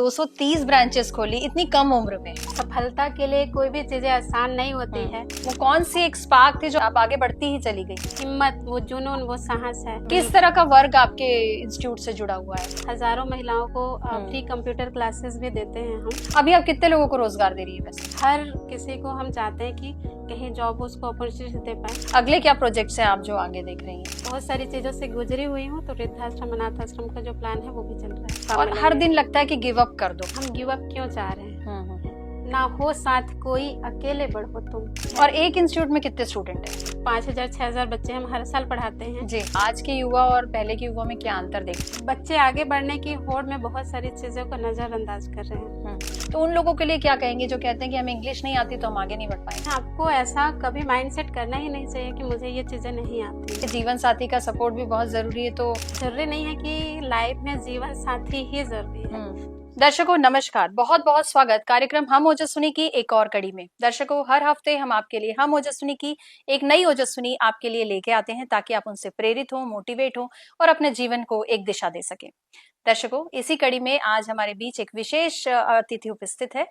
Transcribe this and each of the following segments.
230 branches खोली इतनी कम उम्र में। सफलता के लिए कोई भी चीजें आसान नहीं होती है। वो कौन सी एक स्पार्क थी जो आप आगे बढ़ती ही चली गई? हिम्मत, वो जुनून, वो साहस है। किस तरह का वर्क आपके इंस्टीट्यूट से जुड़ा हुआ है? हजारों महिलाओं को फ्री कंप्यूटर क्लासेस भी देते हैं हम। अभी आप कितने लोगों को रोजगार दे रही है वैसे? हर किसी को हम चाहते हैं कि कहीं जॉब उसको अपॉर्चुनिटी दे पाए। अगले क्या प्रोजेक्ट्स हैं आप जो आगे देख रही हैं? बहुत सारी चीजों से गुजरी हुई हूँ, तो वृद्धाश्रम अनाथ आश्रम का जो प्लान है वो भी चल रहा है। और हर दिन लगता है कि गिव अप कर दो। हम गिव अप क्यों चाह रहे हैं? ना हो साथ कोई, अकेले बढ़ो तुम। और एक इंस्टीट्यूट में कितने स्टूडेंट हैं? 5000 6000 बच्चे हम हर साल पढ़ाते हैं जी। आज के युवा और पहले के युवा में क्या अंतर देखते हैं? बच्चे आगे बढ़ने की होड़ में बहुत सारी चीजों को नजरअंदाज कर रहे हैं। तो उन लोगों के लिए क्या कहेंगे जो कहते हैं कि हमें इंग्लिश नहीं आती तो हम आगे नहीं बढ़ पाएंगे? आपको ऐसा कभी माइंडसेट करना ही नहीं चाहिए कि मुझे ये चीजें नहीं आती। जीवन साथी का सपोर्ट भी बहुत जरूरी है। तो जरूरी नहीं है कि लाइफ में जीवन साथी ही जरूरी है। दर्शकों नमस्कार, बहुत बहुत स्वागत कार्यक्रम हम ओजस्विनी की एक और कड़ी में। दर्शकों, हर हफ्ते हम आपके लिए हम ओजस्विनी की एक नई ओजस्विनी आपके लिए लेके आते हैं ताकि आप उनसे प्रेरित हो, मोटिवेट हो और अपने जीवन को एक दिशा दे सके। दर्शकों, इसी कड़ी में आज हमारे बीच एक विशेष अतिथि उपस्थित है,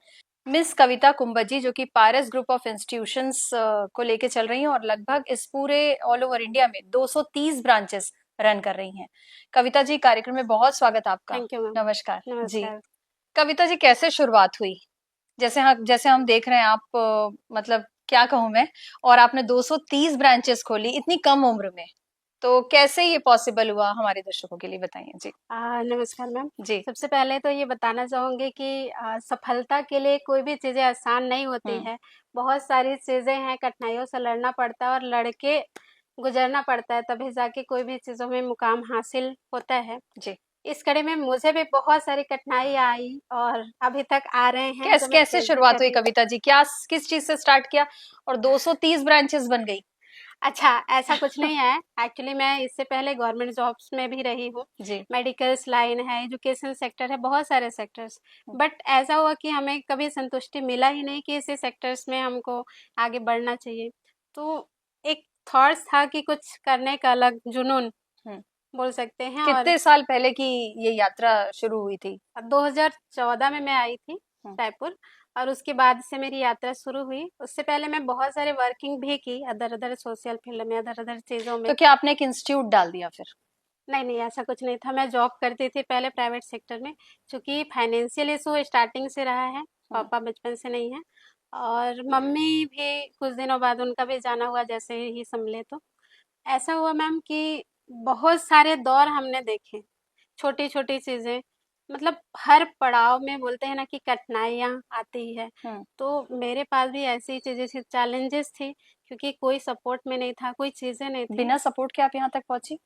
मिस कविता कुंबत जी, जो कि पारस ग्रुप ऑफ इंस्टीट्यूशंस को लेके चल रही हैं और लगभग इस पूरे ऑल ओवर इंडिया में 230 ब्रांचेस रन कर रही हैं। कविता जी, कार्यक्रम में बहुत स्वागत आपका। Thank you. नमस्कार। जी कविता जी, कैसे शुरुआत हुई? जैसे हम देख रहे हैं आप मतलब क्या कहूँ मैं, और आपने 230 ब्रांचेस खोली इतनी कम उम्र में, तो कैसे ये पॉसिबल हुआ हमारे दर्शकों के लिए बताइए जी। नमस्कार मैम जी। सबसे पहले तो ये बताना चाहूंगी कि सफलता के लिए कोई भी चीजें आसान नहीं होती है। बहुत सारी चीजें हैं, कठिनाइयों से लड़ना पड़ता है और लड़के गुजरना पड़ता है, तभी जाके कोई भी चीजों में मुकाम हासिल होता है। जी। इस कड़ी में मुझे भी बहुत सारी कठिनाई आई और अभी तक आ रहे हैं। कैसे शुरुआत हुई कविता जी? किस चीज से स्टार्ट किया और 230 ब्रांचेस बन गई? अच्छा, ऐसा कुछ नहीं है। एक्चुअली मैं इससे पहले गवर्नमेंट जॉब्स में भी रही हूँ। मेडिकल्स लाइन है, एजुकेशन सेक्टर है, बहुत सारे सेक्टर्स। बट ऐसा हुआ कि हमें कभी संतुष्टि मिला ही नहीं कि इसी सेक्टर्स में हमको आगे बढ़ना चाहिए। तो एक थॉट्स था कि कुछ करने का, अलग जुनून बोल सकते हैं। कितने साल पहले की ये यात्रा शुरू हुई थी? 2014 में मैं आई थी रायपुर, और उसके बाद से मेरी यात्रा शुरू हुई। उससे पहले मैं बहुत सारे वर्किंग भी की, अदर सोशल फील्ड में, अदर चीजों में। तो क्या आपने एक इंस्टीट्यूट डाल दिया फिर? नहीं, ऐसा कुछ नहीं था। मैं जॉब करती थी पहले प्राइवेट सेक्टर में, क्योंकि फाइनेंशियल इशू स्टार्टिंग से रहा है। पापा बचपन से नहीं है और मम्मी भी कुछ दिनों बाद उनका भी जाना हुआ जैसे ही संभले। तो ऐसा हुआ मैम कि बहुत सारे दौर हमने देखे, छोटी छोटी चीजें, मतलब हर पड़ाव में बोलते हैं ना कि कठिनाइयाँ आती है। तो मेरे पास भी ऐसी चीजें थी, चैलेंजेस थी, क्योंकि कोई सपोर्ट में नहीं था, कोई चीजें नहीं थी। बिना सपोर्ट के आप यहाँ तक पहुंची?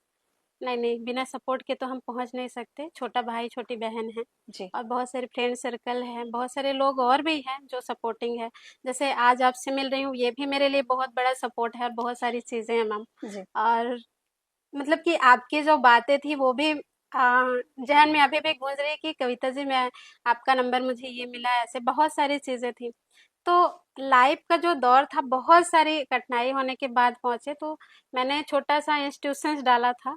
नहीं, बिना सपोर्ट के तो हम पहुंच नहीं सकते। छोटा भाई छोटी बहन है जी। और बहुत सारे फ्रेंड सर्कल है, बहुत सारे लोग और भी हैं जो सपोर्टिंग है। जैसे आज आपसे मिल रही हूँ, ये भी मेरे लिए बहुत बड़ा सपोर्ट है और बहुत सारी चीजें हैं मैम। और मतलब कि आपकी जो बातें थी वो भी जहन में अभी भी गूंज रही कि कविता जी, मैं आपका नंबर मुझे ये मिला, ऐसे बहुत सारी चीजें थी। तो लाइफ का जो दौर था, बहुत सारी कठिनाई होने के बाद पहुंचे। तो मैंने छोटा सा इंस्टीट्यूशन डाला था।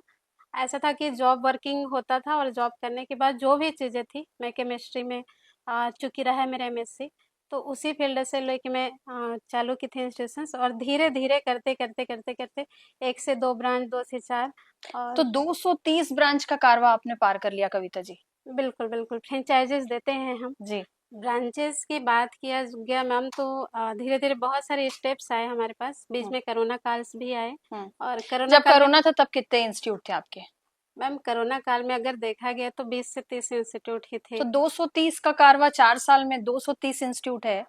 ऐसा था कि जॉब वर्किंग होता था और जॉब करने के बाद जो भी चीज़ें थी, मैं केमिस्ट्री में चूँकि रहा है मेरा एमएससी, तो उसी फील्ड से लेके मैं चालू की थी इंस्टीट्यूशंस, और धीरे धीरे करते करते करते करते 1 से 2 ब्रांच, 2 से 4। और तो 230 ब्रांच का कारवा आपने पार कर लिया कविता जी। बिल्कुल फ्रेंचाइजेस देते हैं हम जी। ब्रांचेस की बात किया गया मैम, तो धीरे धीरे बहुत सारे स्टेप्स आए हमारे पास। बीच में कोरोना काल्स भी आए। और जब कोरोना था तब कितने इंस्टीट्यूट थे आपके? मैम कोरोना काल में अगर देखा गया तो 20 से 30 इंस्टीट्यूट ही थे। तो 230 का कारवा 4 साल में 230 इंस्टीट्यूट है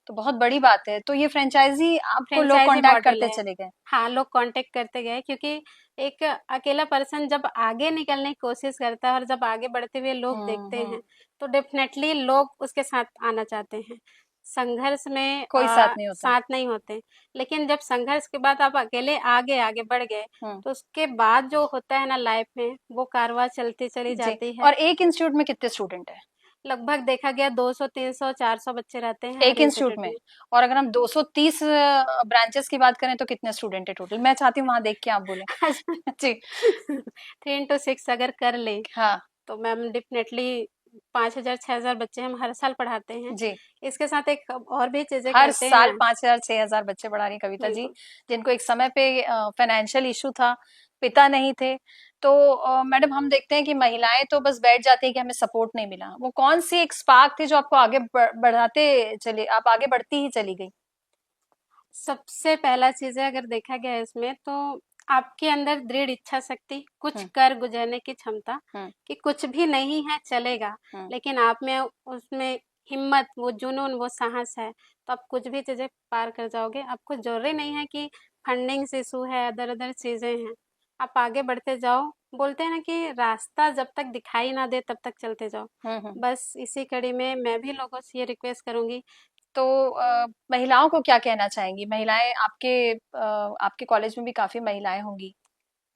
तो बहुत बड़ी बात है। तो ये फ्रेंचाइजी आपको लोग कांटेक्ट करते चले गए? हाँ, लोग कांटेक्ट करते गए, क्योंकि एक अकेला पर्सन जब आगे निकलने की कोशिश करता है और जब आगे बढ़ते हुए लोग देखते हैं तो डेफिनेटली लोग उसके साथ आना चाहते हैं। संघर्ष में कोई साथ नहीं होते, लेकिन जब संघर्ष के बाद आप अकेले आगे आगे बढ़ गए तो उसके बाद जो होता है ना लाइफ में, वो कारवां चलती चली जाती है। और एक इंस्टीट्यूट में कितने स्टूडेंट है? लगभग देखा गया 200, 300, 400 बच्चे रहते हैं एक इंस्टीट्यूट में। और अगर हम 230 ब्रांचेस की बात करें तो कितने स्टूडेंट है टोटल? मैं चाहती हूँ वहां देख के आप बोले। जी। 3 into 6 अगर कर ले हाँ, तो मैम डेफिनेटली 5,000 6,000 बच्चे हम हर साल पढ़ाते हैं। जी। इसके साथ एक और भी चीजें हर करते साल हैं। 5,000 6,000 बच्चे पढ़ा रही हैं कविता जी, बिल्कुल। जिनको एक समय पे फाइनेंशियल इशू था, पिता नहीं थे। तो मैडम हम देखते हैं कि महिलाएं तो बस बैठ जाती हैं कि हमें सपोर्ट नहीं मिला। वो कौन सी एक स्पार्क थी जो आपको आगे बढ़ाते चले, आप आगे बढ़ती ही चली गई? सबसे पहला चीज है, अगर देखा गया इसमें तो आपके अंदर दृढ़ इच्छा शक्ति, कुछ हम्म। कर गुजरने की क्षमता, हम्म। कि कुछ भी नहीं है चलेगा, हम्म। लेकिन आप में उसमें हिम्मत, वो जुनून, वो साहस है, तो आप कुछ भी चीजें पार कर जाओगे। आपको जरूरी नहीं है कि फंडिंग इशू है, अदर अदर चीजें हैं, आप आगे बढ़ते जाओ। बोलते हैं ना कि रास्ता जब तक दिखाई ना दे तब तक चलते जाओ। बस इसी कड़ी में मैं भी लोगों से ये रिक्वेस्ट करूंगी। तो महिलाओं को क्या कहना चाहेंगी? महिलाएं आपके कॉलेज में भी काफी महिलाएं होंगी।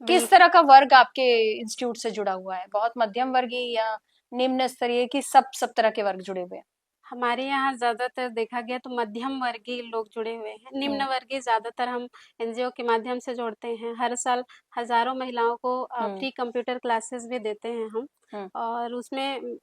किस बिल तरह का वर्ग आपके इंस्टीट्यूट से जुड़ा हुआ है? बहुत मध्यम वर्गीय या निम्न स्तरीय, की सब तरह के वर्ग जुड़े हुए हैं? हमारे यहाँ ज्यादातर देखा गया तो मध्यम वर्गीय लोग जुड़े हुए हैं। निम्न हम्म। वर्गीय ज्यादातर हम एनजीओ के माध्यम से जोड़ते हैं। हर साल हजारों महिलाओं को हम्म। फ्री कंप्यूटर क्लासेस भी देते हैं हम। हम्म। और उसमें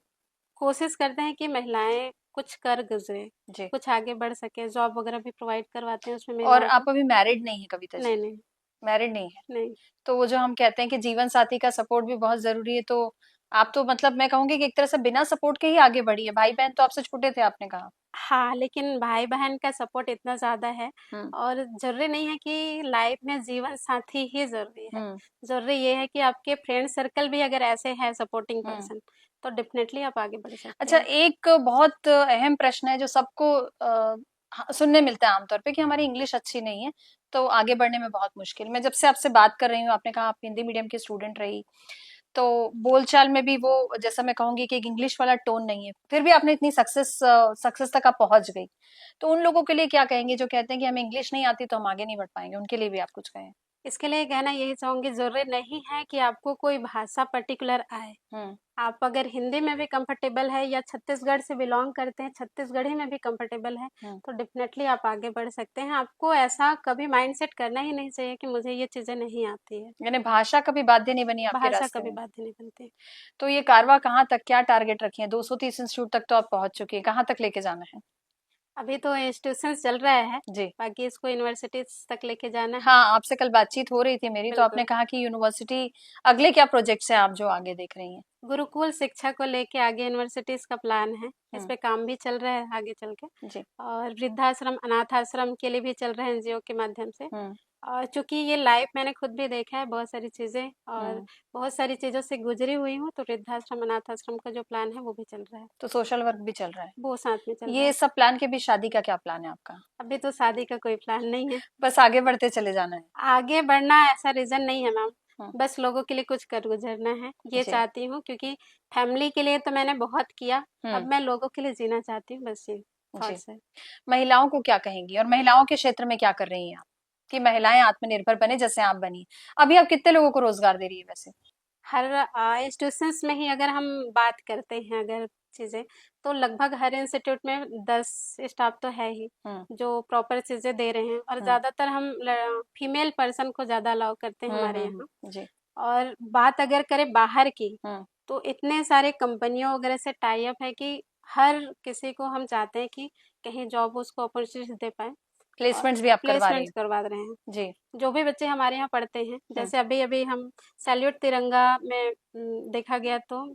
कोशिश करते हैं कि महिलाएं कुछ कर गुजरे, जी। कुछ आगे बढ़ सके। जॉब वगैरह भी प्रोवाइड करवाते हैं उसमें और महिलाओं को। आप अभी मैरिड नहीं है कविता जी? नहीं नहीं। मैरिड नहीं है? नहीं। तो वो जो हम कहते हैं कि जीवन साथी का सपोर्ट भी बहुत जरूरी है, तो आप तो मतलब मैं कहूंगी कि एक तरह से बिना सपोर्ट के ही आगे बढ़ी है। भाई बहन तो आपसे छोटे थे आपने कहा। हाँ, लेकिन भाई बहन का सपोर्ट इतना ज्यादा है। हम्म। और जरूरी नहीं है कि लाइफ में जीवन साथी ही जरूरी है। हम्म। जरूरी ये है कि आपके फ्रेंड सर्कल भी अगर ऐसे है सपोर्टिंग हम्म। पर्सन, तो डेफिनेटली आप आगे बढ़ सकते अच्छा, हैं। एक बहुत अहम प्रश्न है जो सबको सुनने मिलता है आमतौर पे, कि हमारी इंग्लिश अच्छी नहीं है तो आगे बढ़ने में बहुत मुश्किल। मैं जब से आपसे बात कर रही हूँ, आपने कहा आप हिंदी मीडियम की स्टूडेंट रही, तो बोलचाल में भी वो, जैसा मैं कहूंगी कि एक इंग्लिश वाला टोन नहीं है, फिर भी आपने इतनी सक्सेस तक आप पहुंच गई। तो उन लोगों के लिए क्या कहेंगे जो कहते हैं कि हमें इंग्लिश नहीं आती तो हम आगे नहीं बढ़ पाएंगे? उनके लिए भी आप कुछ कहें। इसके लिए कहना यही चाहूंगी, जरूरी नहीं है कि आपको कोई भाषा पर्टिकुलर आए। हम्म। आप अगर हिंदी में भी कंफर्टेबल है, या छत्तीसगढ़ से बिलोंग करते हैं, छत्तीसगढ़ी में भी कंफर्टेबल है, हम्म। तो डेफिनेटली आप आगे बढ़ सकते हैं। आपको ऐसा कभी माइंडसेट करना ही नहीं चाहिए कि मुझे ये चीजें नहीं आती है। यानी भाषा कभी बाध्य नहीं बनी आपके भाषा रास्ते कभी में? बाध्य नहीं बनती। तो ये कारवा कहाँ तक, क्या टारगेट रखी है? 230 इंस्टीट्यूट तक तो आप पहुंच चुकी है, कहाँ तक लेके जाना है? अभी तो इंस्टीट्यूशन चल रहा है, जी। बाकी इसको यूनिवर्सिटीज तक लेके जाना है। हाँ, आपसे कल बातचीत हो रही थी मेरी, तो आपने बिल्कुल। कहा कि यूनिवर्सिटी, अगले क्या प्रोजेक्ट्स हैं आप जो आगे देख रही हैं? गुरुकुल शिक्षा को लेके आगे यूनिवर्सिटीज का प्लान है। इस हम्म। पे काम भी चल रहा है आगे चल के। जी। और वृद्धाश्रम, अनाथ आश्रम के लिए भी चल रहा है एनजीओ के माध्यम से। हम्म। और चूंकि ये लाइफ मैंने खुद भी देखा है बहुत सारी चीजें, और हम्म। बहुत सारी चीजों से गुजरी हुई हूँ, तो वृद्धाश्रम अनाथ आश्रम का जो प्लान है वो भी चल रहा है। तो सोशल वर्क भी चल रहा है? वो साथ में चल रहा ये है। सब प्लान के बीच शादी का क्या प्लान है आपका? अभी तो शादी का कोई प्लान नहीं है। बस आगे बढ़ते चले जाना है? आगे बढ़ना ऐसा रीजन नहीं है मैम। हम्म। बस लोगों के लिए कुछ कर गुजरना है, ये जी। चाहती हूँ। क्योंकि फैमिली के लिए तो मैंने बहुत किया, हम्म। अब मैं लोगों के लिए जीना चाहती हूँ, बस ये जी। थॉट्स है। महिलाओं को क्या कहेंगी, और महिलाओं के क्षेत्र में क्या कर रही हैं आप, कि महिलाएं आत्मनिर्भर बने जैसे आप बनी? अभी आप कितने लोगों को रोजगार दे रही है वैसे? हर इंस्टीट्यूशंस में ही अगर हम बात करते हैं, अगर चीजें, तो लगभग हर इंस्टीट्यूट में 10 स्टाफ तो है ही हम्म। जो प्रॉपर चीजें दे रहे हैं। और हम्म। ज्यादातर हम फीमेल पर्सन को ज्यादा अलाउ करते हैं हमारे यहाँ। जी। और बात अगर करें बाहर की, हम्म। तो इतने सारे कंपनियों वगैरह से टाई अप है कि हर किसी को हम चाहते हैं कि कहीं जॉब उसको अपॉर्चुनिटी दे पाए। और प्लेसमेंट्स भी आप करवा रही प्लेसमेंट्स करवा रहे हैं। हैं? जी। जो भी बच्चे हमारे यहाँ पढ़ते हैं, हम्म। जैसे अभी अभी हम सैल्यूट तिरंगा में देखा गया तो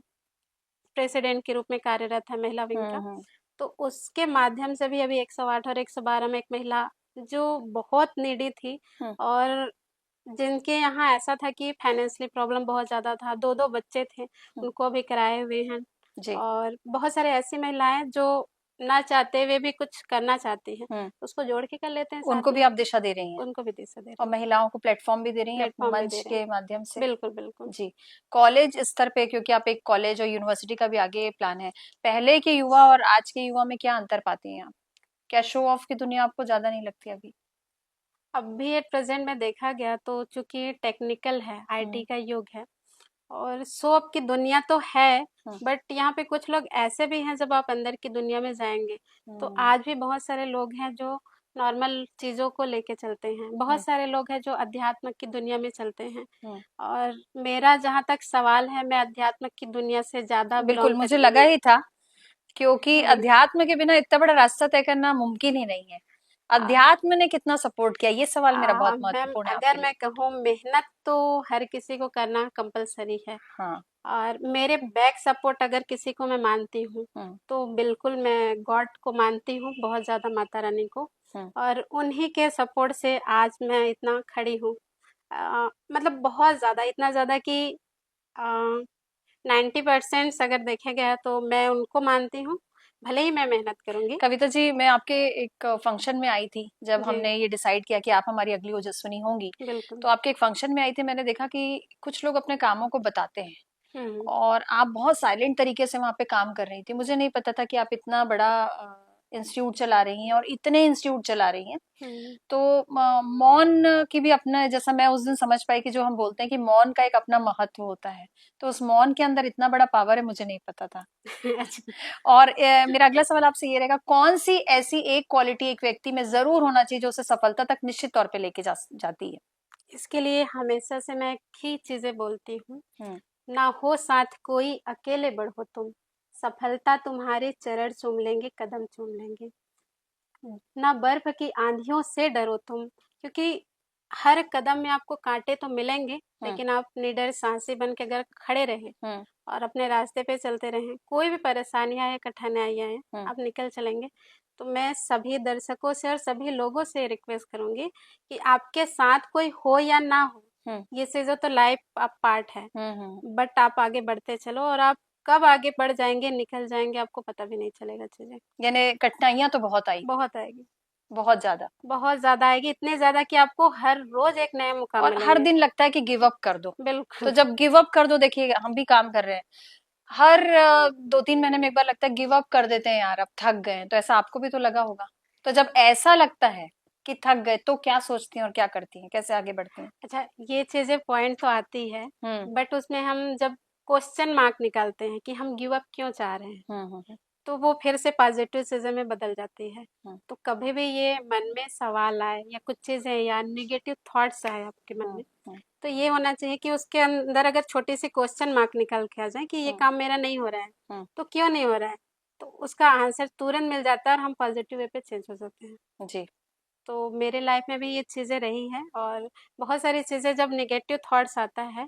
प्रेसिडेंट के रूप में कार्यरत है महिला विंग का। हम्म। तो उसके माध्यम से भी अभी 108 और 112 में एक महिला जो बहुत नीडी थी, हम्म। और जिनके यहाँ ऐसा था कि फाइनेंशियली प्रॉब्लम बहुत ज़्यादा था, दो दो बच्चे थे, हम्म। उनको भी कराए हुए हैं। जी। और बहुत सारे ऐसी महिलाएं जो ना चाहते हुए भी कुछ करना चाहती हैं, हम्म। उसको जोड़ के कर लेते हैं साथ उनको भी में। आप दिशा दे रही हैं, उनको भी दिशा दे और रहे हैं। महिलाओं को प्लेटफॉर्म भी दे रही हैं प्लेटफॉर्म भी मंच दे रहे हैं। के माध्यम से? बिल्कुल बिल्कुल। जी। कॉलेज स्तर पे, क्योंकि आप एक कॉलेज और यूनिवर्सिटी का भी आगे प्लान है, पहले के युवा और आज के युवा में क्या अंतर पाती हैं आप? क्या शो ऑफ की दुनिया आपको ज्यादा नहीं लगती अभी? अभी एट प्रेजेंट में देखा गया तो चूंकि टेक्निकल है, हम्म। आईटी का युग है, और शॉप की दुनिया तो है, हम्म। बट यहाँ पे कुछ लोग ऐसे भी हैं, जब आप अंदर की दुनिया में जाएंगे तो हम्म। आज भी बहुत सारे लोग हैं जो नॉर्मल चीज़ों को लेके चलते हैं। बहुत सारे लोग हैं जो अध्यात्म की दुनिया में चलते हैं और मेरा जहाँ तक सवाल है, मैं अध्यात्म की दुनिया से ज़्यादा बिल्कुल, बिलॉन्ग मुझे करती लगा हूँ। ही था, क्योंकि हुँ। अध्यात्म के बिना इतना बड़ा रास्ता तय करना मुमकिन ही नहीं है। अध्यात्म ने कितना सपोर्ट किया, ये सवाल मेरा बहुत मैम महत्वपूर्ण है अगर आपके लिए। मैं कहूँ, मेहनत तो हर किसी को करना कंपलसरी है हाँ। और मेरे बैक सपोर्ट अगर किसी को मैं मानती हूँ, तो बिल्कुल मैं गॉड को मानती हूँ, बहुत ज़्यादा माता रानी को। और उन्हीं के सपोर्ट से आज मैं इतना खड़ी हूँ। मतलब बहुत ज़्यादा, इतना ज़्यादा कि 90% अगर देखा गया तो मैं उनको मानती हूँ, भले ही मैं मेहनत करूँगी। कविता जी, मैं आपके एक फंक्शन में आई थी जब जी, हमने ये डिसाइड किया कि आप हमारी अगली ओजस्विनी होंगी। बिल्कुल। तो आपके एक फंक्शन में आई थी, मैंने देखा कि कुछ लोग अपने कामों को बताते हैं हुँ, और आप बहुत साइलेंट तरीके से वहां पे काम कर रही थी। मुझे नहीं पता था कि आप इतना बड़ा इंस्टीट्यूट चला रही हैं और इतने इंस्टीट्यूट चला रही हैं। हुँ। तो मौन की भी अपना, जैसा मैं उस दिन समझ पाई कि जो हम बोलते हैं कि मौन का एक अपना महत्व होता है, तो उस मौन के अंदर इतना बड़ा पावर है, मुझे नहीं पता था। अच्छा। और मेरा अगला सवाल आपसे ये रहेगा, कौन सी ऐसी एक क्वालिटी एक व्यक्ति में जरूर होना चाहिए जो उसे सफलता तक निश्चित तौर पे लेके जाती है? इसके लिए हमेशा से मैं एक ही चीज़ें बोलती हूँ, हम्म। ना हो साथ कोई अकेले बढ़ो तुम, सफलता तुम्हारे चरण चूम लेंगे, कदम चूम लेंगे। ना बर्फ की आंधियों से डरो तुम, क्योंकि हर कदम में आपको कांटे तो मिलेंगे, लेकिन आप निडर साहसी बन के अगर खड़े रहे और अपने रास्ते पे चलते रहें, कोई भी परेशानियां या कठिनाइयां हैं, आप निकल चलेंगे। तो मैं सभी दर्शकों से और सभी लोगों से रिक्वेस्ट करूंगी कि आपके साथ कोई हो या ना हो, ये चीज़ों तो लाइफ आप पार्ट है, बट आप आगे बढ़ते चलो और आप कब आगे बढ़ जाएंगे, निकल जाएंगे, आपको पता भी नहीं चलेगा चीज़ें। यानी कठिनाइयां तो बहुत आई, बहुत आएगी, बहुत ज्यादा, बहुत ज़्यादा आएगी, इतने ज़्यादा कि आपको हर रोज़ एक नए मुकाम और हर मिलेंगे। दिन लगता है कि गिव अप कर दो। तो बिल्कुल। जब गिव अप कर दो, देखिए हम भी काम कर रहे हैं, हर 2-3 महीने में एक बार लगता है गिव अप कर देते हैं यार, अब थक गए हैं। तो ऐसा आपको भी तो लगा होगा। तो जब ऐसा लगता है कि थक गए, तो क्या सोचती हैं और क्या करती हैं, कैसे आगे बढ़ती हैं? अच्छा, ये चीज़ें पॉइंट तो आती है, हम्म। बट उसमें हम जब क्वेश्चन मार्क निकालते हैं कि हम गिव अप क्यों चाह रहे हैं, तो वो फिर से पॉजिटिव चीज़ें में बदल जाती है। तो कभी भी ये मन में सवाल आए या कुछ चीज़ें या नेगेटिव थॉट्स आए आपके मन में, तो ये होना चाहिए कि उसके अंदर अगर छोटी सी क्वेश्चन मार्क निकल के आ जाए कि ये काम मेरा नहीं हो रहा है, तो क्यों नहीं हो रहा है, तो उसका आंसर तुरंत मिल जाता है और हम पॉजिटिव वे पे चेंज हो जाते हैं। जी। तो मेरे लाइफ में भी ये चीज़ें रही हैं और बहुत सारी चीज़ें जब नेगेटिव थॉट्स आता है,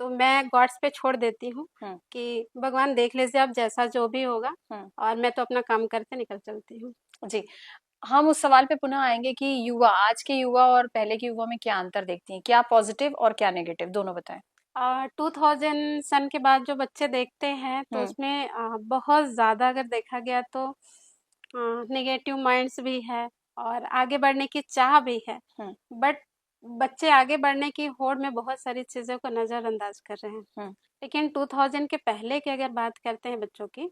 तो मैं गॉड्स पे छोड़ देती हूँ कि भगवान देख लीजिए आप, जैसा जो भी होगा, और मैं तो अपना काम करके निकल चलती हूँ। जी। हम उस सवाल पे पुनः आएंगे कि युवा, आज के युवा और पहले के युवा में क्या अंतर देखती हैं, क्या पॉजिटिव और क्या नेगेटिव, दोनों बताएं। 2000 सन के बाद जो बच्चे देखते हैं, तो उसमें बहुत ज़्यादा अगर देखा गया तो नेगेटिव माइंड्स भी है और आगे बढ़ने की चाह भी है, बट बच्चे आगे बढ़ने की होड़ में बहुत सारी चीज़ों को नज़रअंदाज कर रहे हैं। लेकिन 2000 के पहले की अगर बात करते हैं बच्चों की,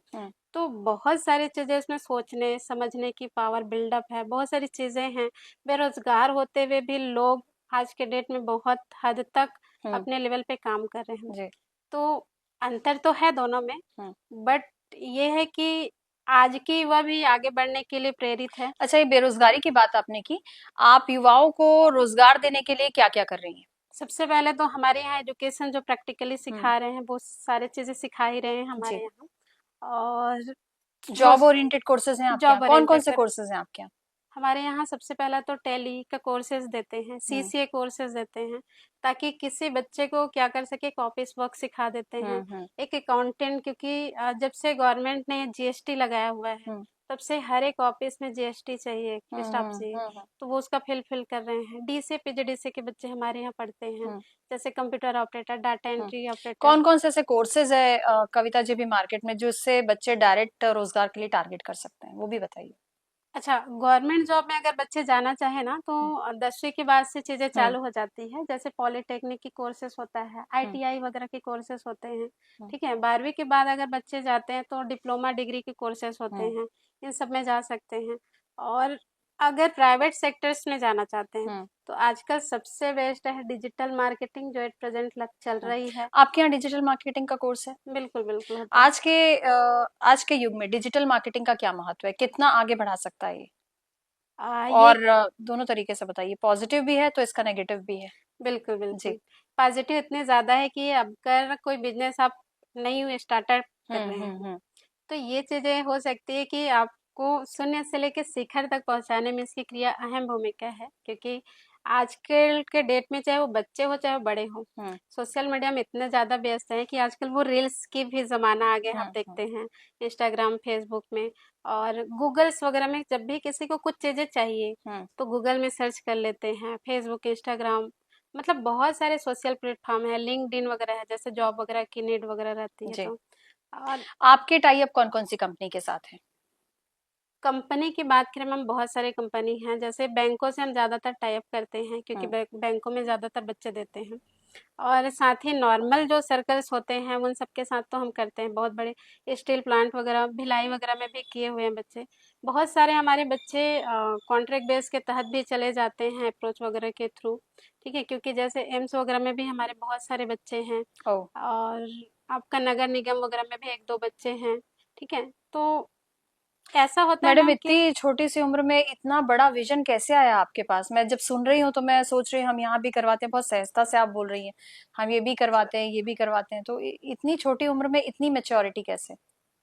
तो बहुत सारी चीज़ें उसमें सोचने समझने की पावर बिल्डअप है, बहुत सारी चीज़ें हैं। बेरोजगार होते हुए भी लोग आज के डेट में बहुत हद तक अपने लेवल पे काम कर रहे हैं। जी। तो अंतर तो है दोनों में, बट ये है कि आज की युवा भी आगे बढ़ने के लिए प्रेरित है। अच्छा, ये बेरोजगारी की बात आपने की, आप युवाओं को रोजगार देने के लिए क्या क्या कर रही हैं? सबसे पहले तो हमारे यहाँ एजुकेशन जो प्रैक्टिकली सिखा रहे हैं, वो सारी चीज़ें सिखा ही रहे हैं हमारे जी। यहाँ। और जो जॉब ओरिएंटेड कोर्सेज हैं आपके जॉब यहाँ, कौन कौन ओरिएंटेड से सर, कोर्सेज हैं आपके यहाँ? हमारे यहाँ सबसे पहला तो टैली का कोर्सेज देते हैं, सीसीए कोर्सेज देते हैं, ताकि किसी बच्चे को क्या कर सके, एक ऑफिस वर्क सिखा देते हैं। एक अकाउंटेंट, क्योंकि जब से गवर्नमेंट ने जीएसटी लगाया हुआ है, तब से हर एक ऑफिस में जीएसटी चाहिए, स्टाफ चाहिए, तो वो उसका फिल कर रहे हैं। डीसीए पीजीडीसीए के बच्चे हमारे यहाँ पढ़ते हैं, जैसे computer operator, data entry operator. कौन कौन से ऐसे कोर्सेज है कविता जी भी मार्केट में, जिससे बच्चे डायरेक्ट रोजगार के लिए टारगेट कर सकते हैं, वो भी बताइए। अच्छा, गवर्नमेंट जॉब में अगर बच्चे जाना चाहे ना, तो 10वीं के बाद से चीज़ें चालू हो जाती है, जैसे पॉलिटेक्निक की कोर्सेज होता है, आईटीआई वगैरह के कोर्सेज होते हैं। ठीक है, 12वीं के बाद अगर बच्चे जाते हैं तो डिप्लोमा डिग्री के कोर्सेज होते हैं, इन सब में जा सकते हैं। और अगर प्राइवेट सेक्टर्स में जाना चाहते हैं, तो आजकल सबसे बेस्ट है डिजिटल मार्केटिंग, जो एट प्रेजेंट चल रही है। आपके यहाँ डिजिटल मार्केटिंग का कोर्स है? बिल्कुल बिल्कुल होता है। आज के युग में डिजिटल मार्केटिंग का क्या महत्व है, कितना आगे बढ़ा सकता है ये? ये और दोनों तरीके से बताइए, पॉजिटिव भी है तो इसका नेगेटिव भी है। बिल्कुल जी। बिल्कुल पॉजिटिव इतने ज़्यादा है कि अगर कोई बिजनेस आप नई स्टार्टअप कर रहे हैं हम्म। तो ये चीज़ें हो सकती है कि आपको शून्य से लेकर शिखर तक पहुंचाने में इसकी क्रिया अहम भूमिका है, क्योंकि आजकल के डेट में चाहे वो बच्चे हो चाहे वो बड़े हो, सोशल मीडिया में इतने ज़्यादा व्यस्त हैं कि आजकल वो रील्स की भी ज़माना आ गया है, आप देखते हैं इंस्टाग्राम फेसबुक में और गूगल्स वगैरह में। जब भी किसी को कुछ चीज़ें चाहिए तो गूगल में सर्च कर लेते हैं, फेसबुक इंस्टाग्राम, मतलब बहुत सारे सोशल प्लेटफॉर्म है, लिंक्डइन वगैरह है, जैसे जॉब वगैरह की नीड वगैरह रहती है जी। तो। और आपके टाई अप कौन कौन सी कंपनी के साथ है? कंपनी की बात करें मैम, बहुत सारे कंपनी हैं, जैसे बैंकों से हम ज़्यादातर टाई अप करते हैं क्योंकि बैंकों में ज़्यादातर बच्चे देते हैं। और साथ ही नॉर्मल जो सर्कल्स होते हैं उन सबके साथ तो हम करते हैं, बहुत बड़े स्टील प्लांट वगैरह, भिलाई वगैरह में भी किए हुए हैं बच्चे। बहुत सारे हमारे बच्चे कॉन्ट्रैक्ट बेस के तहत भी चले जाते हैं अप्रोच वगैरह के थ्रू, ठीक है, क्योंकि जैसे एम्स वगैरह में भी हमारे बहुत सारे बच्चे हैं और आपका नगर निगम वगैरह में भी एक दो बच्चे हैं, ठीक है। तो ऐसा होता है मैडम, मैम कि इतनी छोटी सी उम्र में इतना बड़ा विजन कैसे आया आपके पास? मैं जब सुन रही हूँ तो मैं सोच रही हूँ हम यहाँ भी करवाते हैं, बहुत सहजता से आप बोल रही हैं हम ये भी करवाते हैं ये भी करवाते हैं, तो इतनी छोटी उम्र में इतनी मेच्योरिटी कैसे?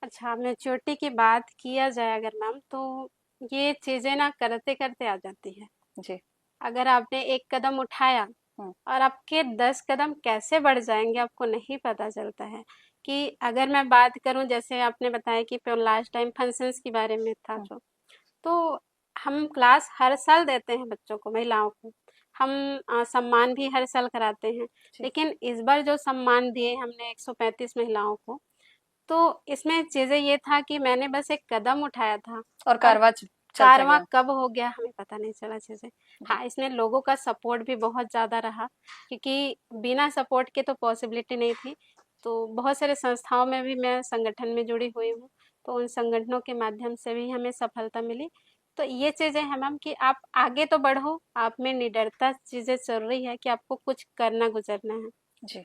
अच्छा, मैच्योरिटी की बात किया जाए अगर मैम, तो ये चीज़ें ना करते करते आ जाती है। जी। अगर आपने एक कदम उठाया और आपके 10 कदम कैसे बढ़ जाएंगे आपको नहीं पता चलता है। कि अगर मैं बात करूं, जैसे आपने बताया कि लास्ट टाइम फंक्शंस के बारे में था जो, तो हम क्लास हर साल देते हैं बच्चों को, महिलाओं को। हम सम्मान भी हर साल कराते हैं, लेकिन इस बार जो सम्मान दिए हमने 135 महिलाओं को, तो इसमें चीज़ें ये था कि मैंने बस एक कदम उठाया था और और चलता कारवां गया। कब हो गया हमें पता नहीं चला चीज़ें। हाँ, इसमें लोगों का सपोर्ट भी बहुत ज़्यादा रहा, क्योंकि बिना सपोर्ट के तो पॉसिबिलिटी नहीं थी। तो बहुत सारे संस्थाओं में भी मैं संगठन में जुड़ी हुई हूँ, तो उन संगठनों के माध्यम से भी हमें सफलता मिली। तो ये चीज़ें हैं मैम कि आप आगे तो बढ़ो, आप में निडरता चीज़ें ज़रूरी है कि आपको कुछ करना गुजरना है। जी।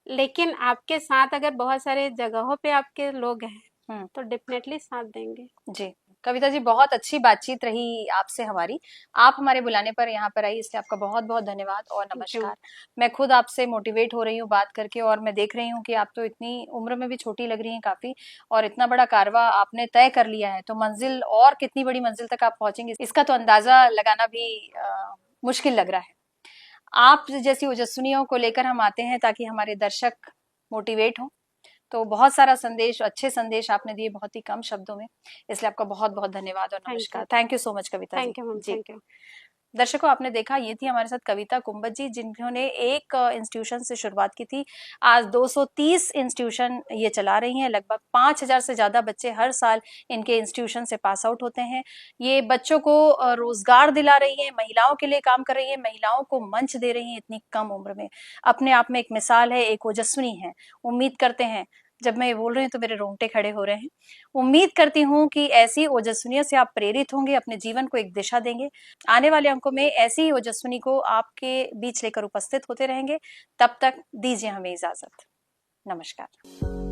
लेकिन आपके साथ अगर बहुत सारे जगहों पे आपके लोग हैं तो डेफिनेटली साथ देंगे। जी। कविता जी, बहुत अच्छी बातचीत रही आपसे हमारी। आप हमारे बुलाने पर यहाँ पर आई, इसलिए आपका बहुत बहुत धन्यवाद और थैंक यू। नमस्कार। मैं खुद आपसे मोटिवेट हो रही हूँ बात करके, और मैं देख रही हूँ कि आप तो इतनी उम्र में भी छोटी लग रही हैं काफी, और इतना बड़ा कारवा आपने तय कर लिया है, तो मंजिल और कितनी बड़ी मंजिल तक आप पहुंचेंगे इसका तो अंदाजा लगाना भी मुश्किल लग रहा है। आप जैसी ओजस्विनियों को लेकर हम आते हैं ताकि हमारे दर्शक मोटिवेट हों। तो बहुत सारा संदेश, अच्छे संदेश आपने दिए बहुत ही कम शब्दों में, इसलिए आपका बहुत बहुत धन्यवाद और थैंक यू। नमस्कार। Thank you so much Kavita ji. Thank you ma'am. जी। Thank you. दर्शकों, आपने देखा ये थी हमारे साथ कविता कुंबत जी, जिन्होंने एक इंस्टीट्यूशन से शुरुआत की थी। आज 230 इंस्टीट्यूशन ये चला रही हैं। लगभग 5000 से ज्यादा बच्चे हर साल इनके इंस्टीट्यूशन से पास आउट होते हैं। ये बच्चों को रोजगार दिला रही है, महिलाओं के लिए काम कर रही है, महिलाओं को मंच दे रही है इतनी कम उम्र में। अपने आप में एक मिसाल है, एक ओजस्विनी है। उम्मीद करते हैं, जब मैं ये बोल रही हूँ तो मेरे रोंगटे खड़े हो रहे हैं। उम्मीद करती हूँ कि ऐसी ओजस्विनियों से आप प्रेरित होंगे, अपने जीवन को एक दिशा देंगे। आने वाले अंकों में ऐसी ही ओजस्विनी को आपके बीच लेकर उपस्थित होते रहेंगे। तब तक दीजिए हमें इजाजत। नमस्कार।